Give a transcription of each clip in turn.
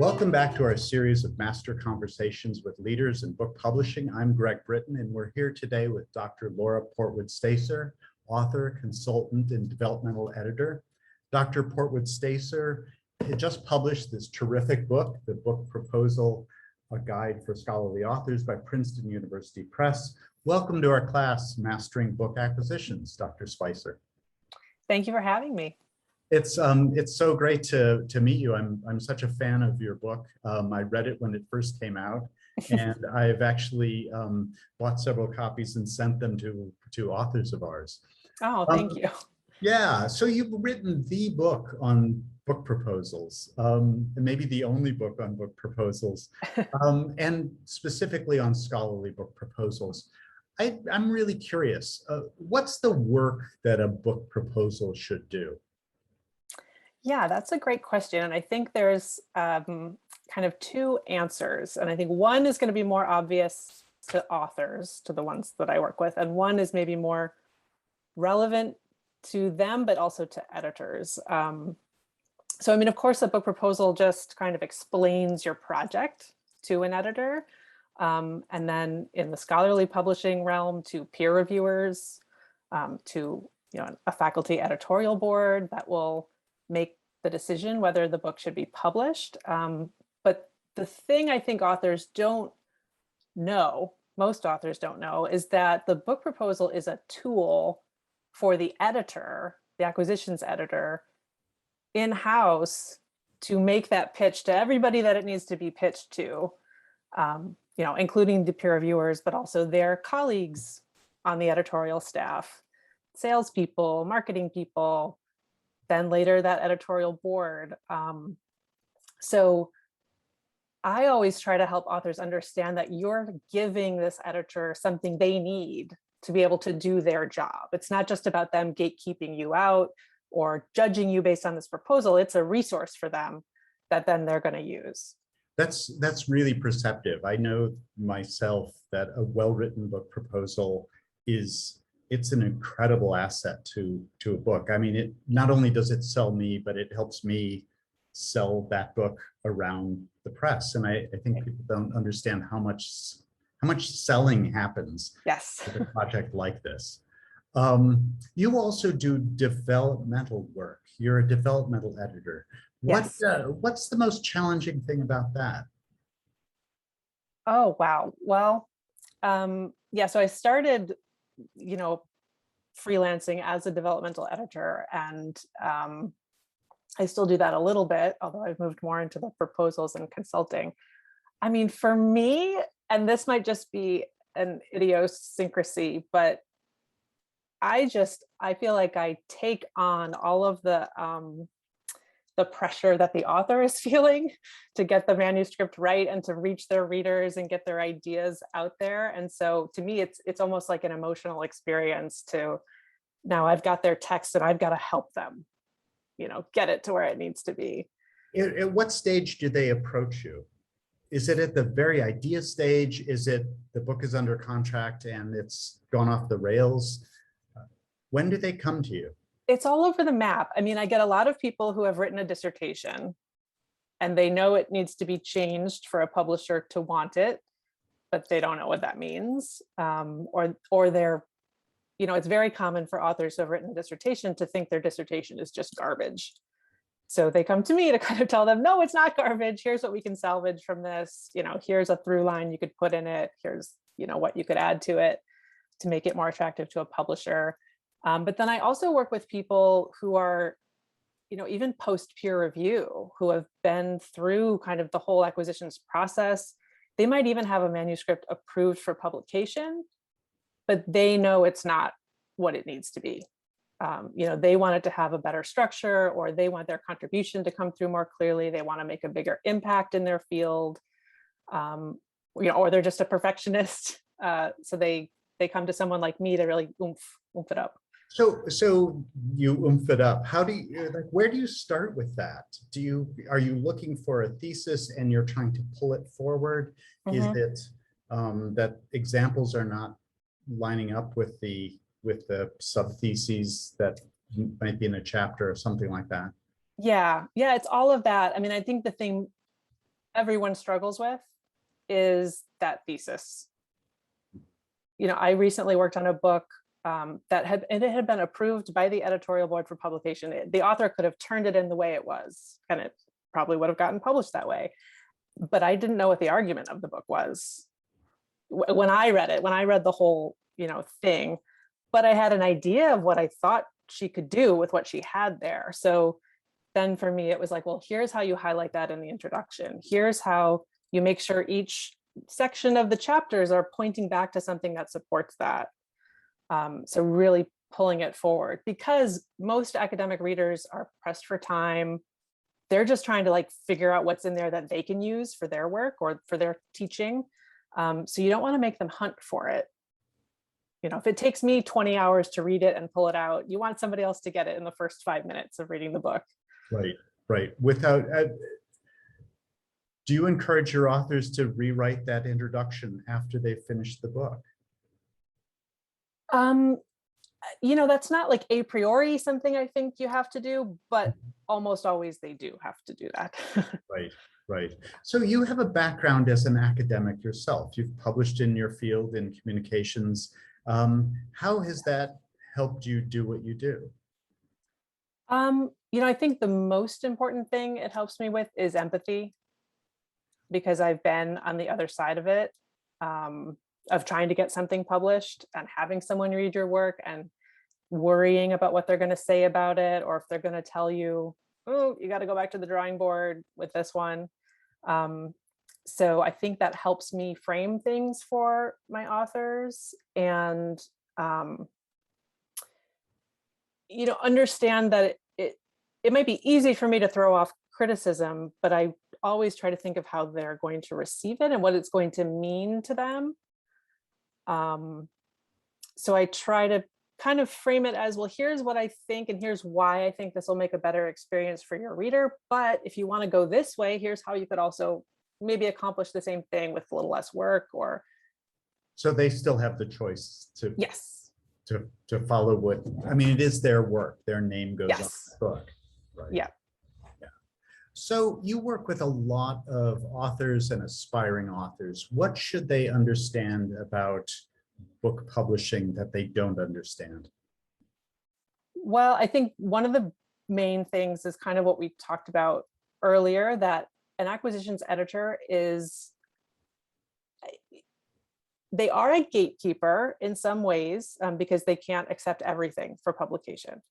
Welcome back to our series of master conversations with leaders in book publishing. I'm Greg Britton, and we're here today with Dr. Laura Portwood-Stacer, author, consultant, and developmental editor. Dr. Portwood-Stacer had just published this terrific book, The Book Proposal, a Guide for Scholarly Authors by Princeton University Press. Welcome to our class, Mastering Book Acquisitions, Dr. Spicer. Thank you for having me. It's so great to meet you. I'm such a fan of your book. I read it when it first came out, and I've actually bought several copies and sent them to authors of ours. Oh, thank you. Yeah, so you've written the book on book proposals, and maybe the only book on book proposals, and specifically on scholarly book proposals. I'm really curious, what's the work that a book proposal should do? Yeah, that's a great question. And I think there's kind of two answers. And I think one is going to be more obvious to authors, to the ones that I work with, and one is maybe more relevant to them, but also to editors. So, I mean, of course, a book proposal just kind of explains your project to an editor. And then in the scholarly publishing realm, to peer reviewers, to a faculty editorial board that will make the decision whether the book should be published. But the thing I think authors don't know, most authors don't know, is that the book proposal is a tool for the editor, the acquisitions editor, in-house to make that pitch to everybody that it needs to be pitched to, including the peer reviewers, but also their colleagues on the editorial staff, salespeople, marketing people, then later that editorial board. So I always try to help authors understand that you're giving this editor something they need to be able to do their job. It's not just about them gatekeeping you out or judging you based on this proposal. It's a resource for them that then they're going to use. That's really perceptive. I know myself that a well-written book proposal it's an incredible asset to a book. I mean, it not only does it sell me, but it helps me sell that book around the press. And I think people don't understand how much selling happens with a project like this. You also do developmental work. You're a developmental editor. What's the most challenging thing about that? Oh, wow. Well, so I started freelancing as a developmental editor, and I still do that a little bit, although I've moved more into the proposals and consulting. I mean, for me, and this might just be an idiosyncrasy, but I feel like I take on all of the pressure that the author is feeling to get the manuscript right and to reach their readers and get their ideas out there. And so to me, it's almost like an emotional experience to, now I've got their text and I've got to help them, get it to where it needs to be. At what stage do they approach you? Is it at the very idea stage? Is it the book is under contract and it's gone off the rails? When do they come to you? It's all over the map. I mean, I get a lot of people who have written a dissertation and they know it needs to be changed for a publisher to want it, but they don't know what that means. Or they're, it's very common for authors who have written a dissertation to think their dissertation is just garbage. So they come to me to kind of tell them, no, it's not garbage. Here's what we can salvage from this. Here's a through line you could put in it. Here's, what you could add to it to make it more attractive to a publisher. But then I also work with people who are, even post peer review, who have been through kind of the whole acquisitions process. They might even have a manuscript approved for publication, but they know it's not what it needs to be. They want it to have a better structure, or they want their contribution to come through more clearly. They want to make a bigger impact in their field, or they're just a perfectionist. So they come to someone like me to really oomph it up. So you oomph it up. How do you, where do you start with that? Are you looking for a thesis and you're trying to pull it forward? Mm-hmm. Is it that examples are not lining up with the sub-theses that might be in a chapter or something like that? Yeah, it's all of that. I mean, I think the thing everyone struggles with is that thesis. You know, I recently worked on a book and it had been approved by the editorial board for publication. The author could have turned it in the way it was, and it probably would have gotten published that way. But I didn't know what the argument of the book was when I read it, when I read the whole, you know, thing, but I had an idea of what I thought she could do with what she had there. So then for me, it was like, well, here's how you highlight that in the introduction. Here's how you make sure each section of the chapters are pointing back to something that supports that. So really pulling it forward, because most academic readers are pressed for time. They're just trying to like figure out what's in there that they can use for their work or for their teaching. So you don't want to make them hunt for it. You know, if it takes me 20 hours to read it and pull it out, you want somebody else to get it in the first 5 minutes of reading the book. Right, right. Without, do you encourage your authors to rewrite that introduction after they've finished the book? You know, that's not like a priori something I think you have to do, but almost always they do have to do that. Right, right. So you have a background as an academic yourself. You've published in your field in communications. How has that helped you do what you do? You know, I think the most important thing it helps me with is empathy, because I've been on the other side of it, of trying to get something published and having someone read your work and worrying about what they're going to say about it, or if they're going to tell you, oh, you got to go back to the drawing board with this one. So I think that helps me frame things for my authors and, you know, understand that it might be easy for me to throw off criticism, but I always try to think of how they're going to receive it and what it's going to mean to them. So I try to kind of frame it as, well, here's what I think, and here's why I think this will make a better experience for your reader. But if you want to go this way, here's how you could also maybe accomplish the same thing with a little less work. Or so they still have the choice to, yes, to follow what, I mean, it is their work, their name goes on the book, right? Yeah. Yeah. So you work with a lot of authors and aspiring authors. What should they understand about book publishing that they don't understand? Well, I think one of the main things is kind of what we talked about earlier, that an acquisitions editor they are a gatekeeper in some ways, because they can't accept everything for publication,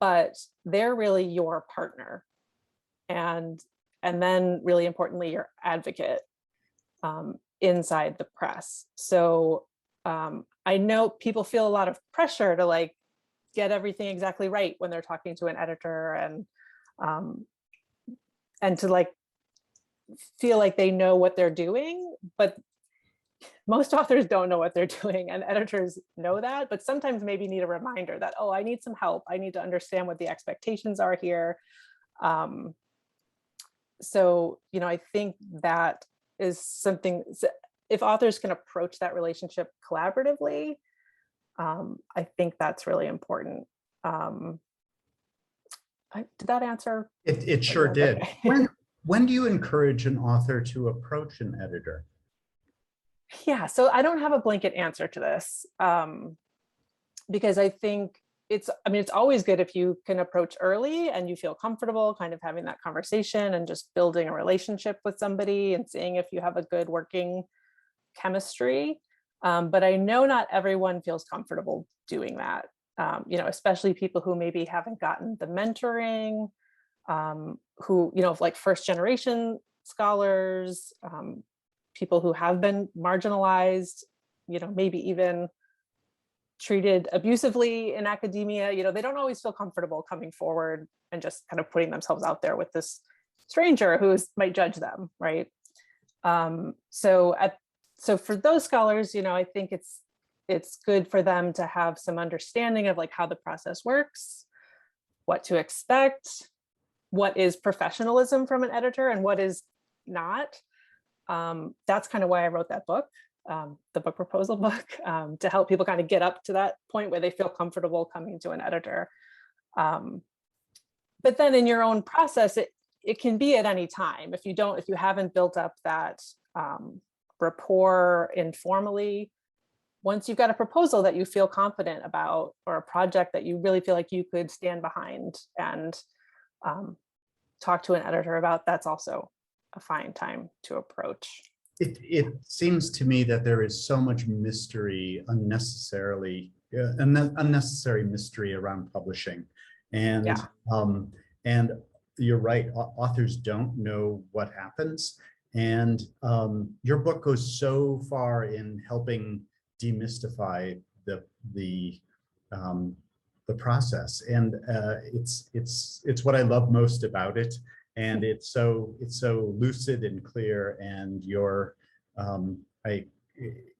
but they're really your partner. And then really importantly, your advocate inside the press. So I know people feel a lot of pressure to like get everything exactly right when they're talking to an editor, and to like feel like they know what they're doing, but most authors don't know what they're doing, and editors know that, but sometimes maybe need a reminder that, oh, I need some help. I need to understand what the expectations are here. So, you know, I think that is something, if authors can approach that relationship collaboratively, I think that's really important. Did that answer? It sure did. Okay. When do you encourage an author to approach an editor? Yeah, so I don't have a blanket answer to this, because I think it's always good if you can approach early and you feel comfortable kind of having that conversation and just building a relationship with somebody and seeing if you have a good working chemistry. But I know not everyone feels comfortable doing that, you know, especially people who maybe haven't gotten the mentoring, who, you know, like first generation scholars, people who have been marginalized, you know, maybe even treated abusively in academia. You know, they don't always feel comfortable coming forward and just kind of putting themselves out there with this stranger who might judge them, right? So for those scholars, you know, I think it's good for them to have some understanding of like how the process works, what to expect, what is professionalism from an editor and what is not. That's kind of why I wrote that book, the book proposal book, to help people kind of get up to that point where they feel comfortable coming to an editor. But then in your own process, it can be at any time. If you haven't built up that rapport informally, once you've got a proposal that you feel confident about, or a project that you really feel like you could stand behind and talk to an editor about, that's also a fine time to approach. It seems to me that there is so much mystery, unnecessary mystery around publishing, and Yeah. and you're right. Authors don't know what happens, and your book goes so far in helping demystify the process, and it's what I love most about it. And it's so lucid and clear, and I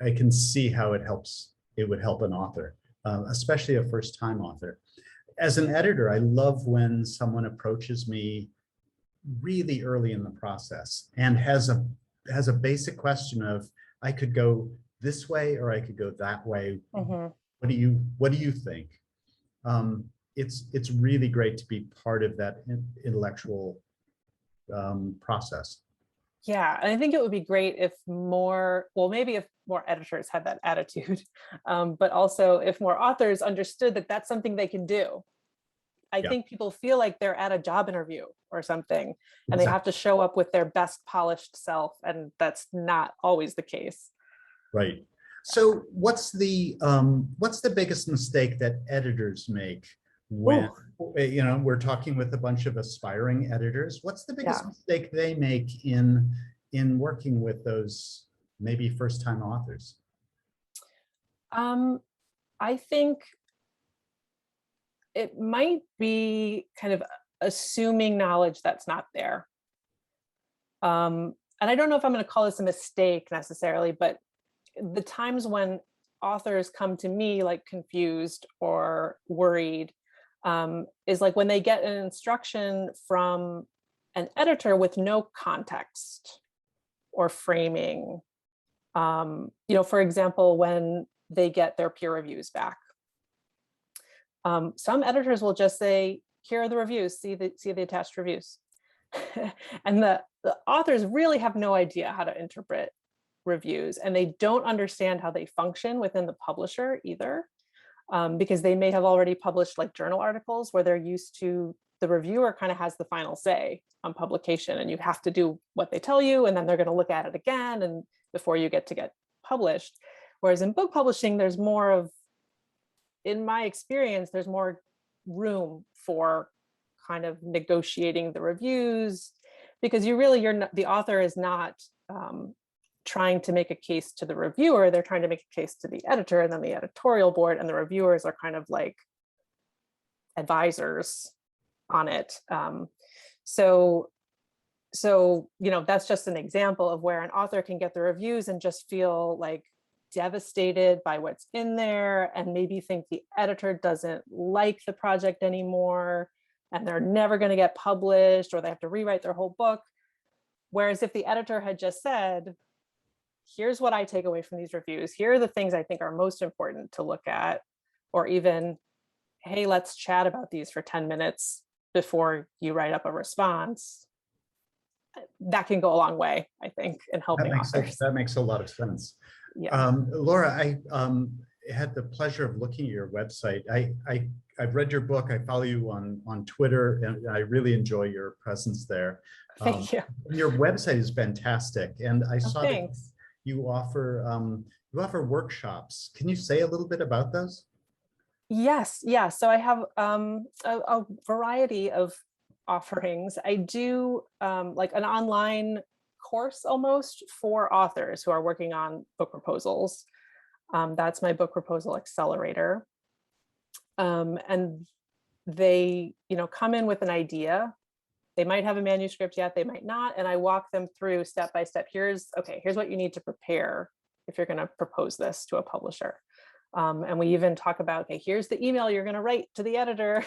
can see how it would help an author, especially a first-time author. As an editor, I love when someone approaches me really early in the process and has a basic question of, I could go this way or I could go that way. Mm-hmm. What do you think? It's really great to be part of that intellectual process. Yeah, and I think it would be great if maybe if more editors had that attitude, but also if more authors understood that that's something they can do. I think people feel like they're at a job interview or something, and they have to show up with their best polished self, and that's not always the case. Right. So what's the biggest mistake that editors make when we're talking with a bunch of aspiring editors? What's the biggest mistake they make in working with those maybe first-time authors? I think it might be kind of assuming knowledge that's not there. And I don't know if I'm going to call this a mistake necessarily, but the times when authors come to me like confused or worried is like when they get an instruction from an editor with no context or framing. For example, when they get their peer reviews back. Some editors will just say, here are the reviews, see the attached reviews. And the authors really have no idea how to interpret reviews, and they don't understand how they function within the publisher either, because they may have already published like journal articles where they're used to the reviewer kind of has the final say on publication, and you have to do what they tell you, and then they're going to look at it again and before you get published. Whereas in book publishing, there's more of, in my experience, there's more room for kind of negotiating the reviews, because the author is not trying to make a case to the reviewer, they're trying to make a case to the editor and then the editorial board, and the reviewers are kind of like advisors on it. So that's just an example of where an author can get the reviews and just feel like devastated by what's in there, and maybe think the editor doesn't like the project anymore and they're never going to get published, or they have to rewrite their whole book. Whereas if the editor had just said, here's what I take away from these reviews, here are the things I think are most important to look at, or even, hey, let's chat about these for 10 minutes before you write up a response, that can go a long way, I think, in helping authors. That makes a lot of sense. Yeah. Laura, I had the pleasure of looking at your website. I've read your book. I follow you on Twitter, and I really enjoy your presence there. Thank you. Your website is fantastic, and I saw that Thanks. you offer workshops. Can you say a little bit about those? Yes. Yeah. So I have a variety of offerings. I do like an online course almost for authors who are working on book proposals. That's my book proposal accelerator. And they, come in with an idea. They might have a manuscript yet, they might not. And I walk them through step by step. Here's what you need to prepare if you're going to propose this to a publisher. And we even talk about, okay, here's the email you're going to write to the editor.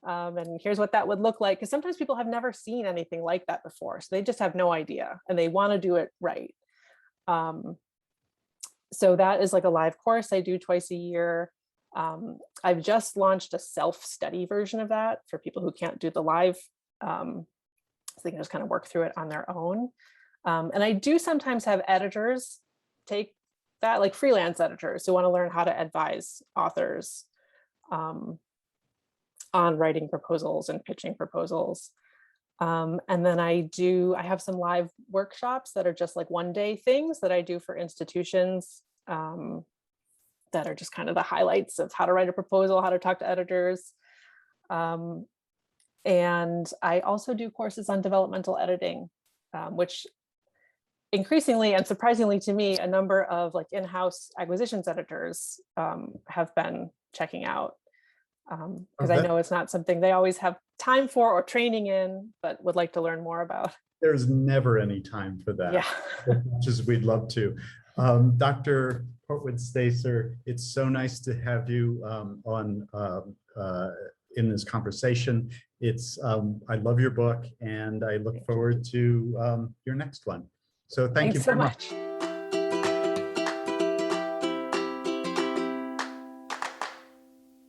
And here's what that would look like. Because sometimes people have never seen anything like that before. So they just have no idea and they want to do it right. So that is like a live course I do twice a year. I've just launched a self-study version of that for people who can't do the live So they can just kind of work through it on their own. And I do sometimes have editors take that, like freelance editors who want to learn how to advise authors on writing proposals and pitching proposals. And then I have some live workshops that are just like one-day things that I do for institutions that are just kind of the highlights of how to write a proposal, how to talk to editors. And I also do courses on developmental editing, which increasingly and surprisingly to me, a number of like in-house acquisitions editors have been checking out. Because I know it's not something they always have time for or training in, but would like to learn more about. There's never any time for that, yeah. as much as we'd love to. Dr. Portwood-Stacer, it's so nice to have you in this conversation. I love your book, and I look forward to your next one. So thank you so very much. much.